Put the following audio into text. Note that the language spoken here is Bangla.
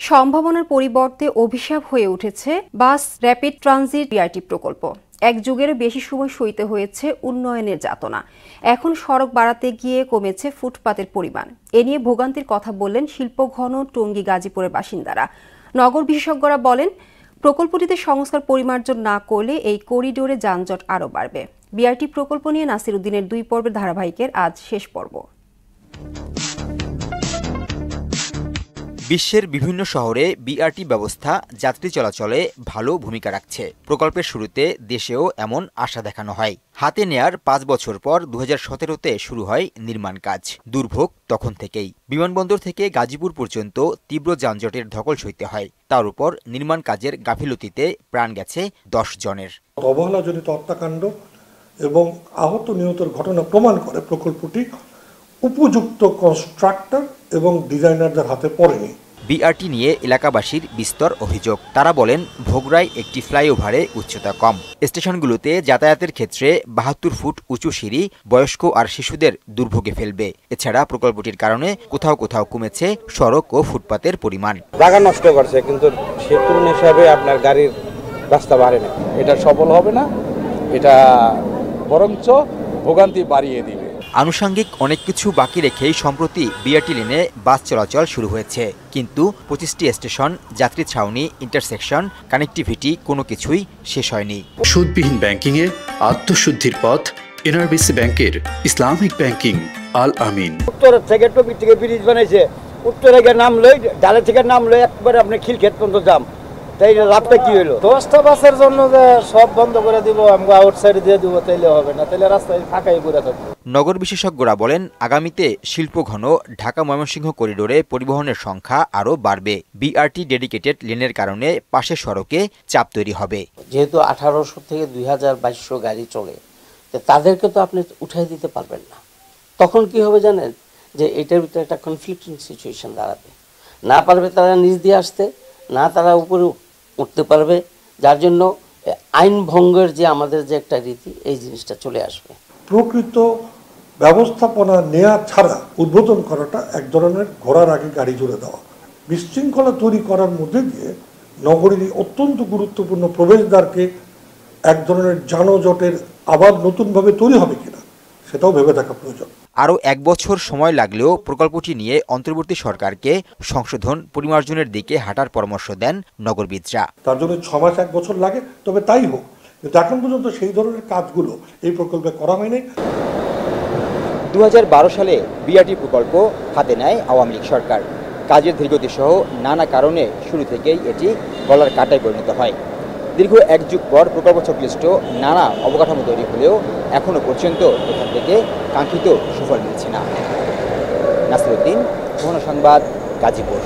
সম্ভাবনার পরিবর্তে অভিশাপ হয়ে উঠেছে বাস র্যাপিড ট্রানজিট বিআরটি প্রকল্প। এক যুগের বেশি সময় সইতে হয়েছে উন্নয়নের যাতনা। এখন সড়ক বাড়াতে গিয়ে কমেছে ফুটপাতের পরিমাণ। এ নিয়ে ভোগান্তির কথা বললেন শিল্পঘন টঙ্গী গাজীপুরের বাসিন্দারা। নগর বিশেষজ্ঞরা বলেন, প্রকল্পটিতে সংস্কার পরিমার্জন না করলে এই করিডোরে যানজট আরও বাড়বে। বিআরটি প্রকল্প নিয়ে নাসির উদ্দিনের 2 পর্বের ধারাবাহিকের আজ শেষ পর্ব। বিশ্বের বিভিন্ন শহরে বিআরটি ব্যবস্থা যাত্রী চলাচলে ভালো ভূমিকা রাখছে। প্রকল্পের শুরুতে দেশেও এমন আশা দেখানো হয়। হাতে নেয়ার 5 বছর পর 2017-তে শুরু হয় নির্মাণ কাজ। দুর্ভোগ তখন থেকেই। বিমানবন্দর থেকে গাজীপুর পর্যন্ত তীব্র যানজটের ধকল সইতে হয়। তার উপর নির্মাণ কাজের গাফিলতিতে প্রাণ গেছে 10 জনের। অবহেলাজনিত হত্যাকাণ্ড এবং আহত নিহতের ঘটনা প্রমাণ করে প্রকল্পটি উপযুক্ত কনস্ট্রাক্টর এবং ডিজাইনারদের হাতে পড়েনি। বিআরটি নিয়ে এলাকাবাসীর বিস্তর অভিযোগ। তারা বলেন, ভোগড়ায় একটি ফ্লাইওভারে উচ্চতা কম। স্টেশনগুলোতে যাতায়াতের ক্ষেত্রে 72 ফুট উঁচু সিঁড়ি বয়স্ক আর শিশুদের দুর্ভোগে ফেলবে। এছাড়া প্রকল্পটির কারণে কোথাও কোথাও কমেছে সড়ক ও ফুটপাতের পরিমাণ। জায়গা নষ্ট করছে, কিন্তু সে তুলনা হিসাবে আপনার গাড়ির রাস্তা বাড়ে না। এটা সফল হবে না, এটা বরঞ্চ ভোগান্তি বাড়িয়ে দিবে। আনুষঙ্গিক অনেক কিছু বাকি রেখেই সম্প্রতি বিআরটি লেনে বাস চলাচল শুরু হয়েছে, কিন্তু 25টি স্টেশন, যাত্রী ছাউনি, ইন্টারসেকশন, কানেক্টিভিটি কোনো কিছুই শেষ হয়নি। সুদবিহীন ব্যাংকিং এর আত্মশুদ্ধির পথ এনআরবিসি ব্যাংকের ইসলামিক ব্যাংকিং আল আমিন। উত্তর থেকে টপিক থেকে ব্রিজ বানাইছে, উত্তরে গিয়ে নাম লই, ডালে থেকে নাম লই, একবারে আপনি খিলক্ষেত পর্যন্ত যাম। তাই লাভটা কি হলো? 10টা বাসের জন্য যে সব বন্ধ করে দিব, আমরা আউটসাইড দিয়ে দিব, তাইলে হবে না, তাইলে রাস্তায় ফাঁকাই পড়ে থাকবে। নগর বিশেষজ্ঞরা বলেন, আগামীতে শিল্পঘন ঢাকা ময়মনসিংহ করিডোরে পরিবহনের সংখ্যা আরও বাড়বে। বিআরটি ডেডিকেটেড লেনের কারণে পাশের সড়কে চাপ তৈরি হবে। যেহেতু 1800 থেকে 2200 গাড়ি চলে, তাদেরকে তো আপনি উঠাই দিতে পারবেন না। তখন কি হবে জানেন, যে এটার ভিতরে একটা কনফ্লিক্টিং সিচুয়েশন দাঁড়াবে। না পারবে তারা নিচ দিয়ে আসতে, না তারা উপরে উঠতে পারবে, যার জন্য আইন ভঙ্গের যে আমাদের যে একটা রীতি, এই জিনিসটা চলে আসবে। প্রকৃত ব্যবস্থাপনা নেওয়া ছাড়া উদ্বোধন করাটা এক ধরনের ঘোড়ার আগে গাড়ি জুড়ে দেওয়া। বিশৃঙ্খলা তৈরি করার মধ্যে দিয়ে নগরীর অত্যন্ত গুরুত্বপূর্ণ প্রবেশদ্বারকে এক ধরনের যানজটের আবার নতুনভাবে তৈরি হবে কিনা সেটাও ভেবে দেখা প্রয়োজন। আরও 1 বছর সময় লাগলেও প্রকল্পটি নিয়ে অন্তর্বর্তী সরকারকে সংশোধন পরিমার্জনের দিকে হাঁটার পরামর্শ দেন নগরবিদরা। তার জন্য 6 মাস 1 বছর লাগে, তবে তাই হোক, কিন্তু এখন পর্যন্ত সেই ধরনের কাজগুলো এই প্রকল্পে করা হয়নি। 2012 সালে বিআরটি প্রকল্প হাতে নেয় আওয়ামী লীগ সরকার। কাজের ধীরগতি সহ নানা কারণে শুরু থেকেই এটি গলার কাঁটায় পরিণত হয়। দীর্ঘ 1 যুগ পর প্রকল্প সংশ্লিষ্ট নানা অবকাঠামো তৈরি হলেও এখনও পর্যন্ত এখান থেকে কাঙ্ক্ষিত সুফল মিলছে না। নাসির উদ্দিন, সংবাদ, গাজীপুর।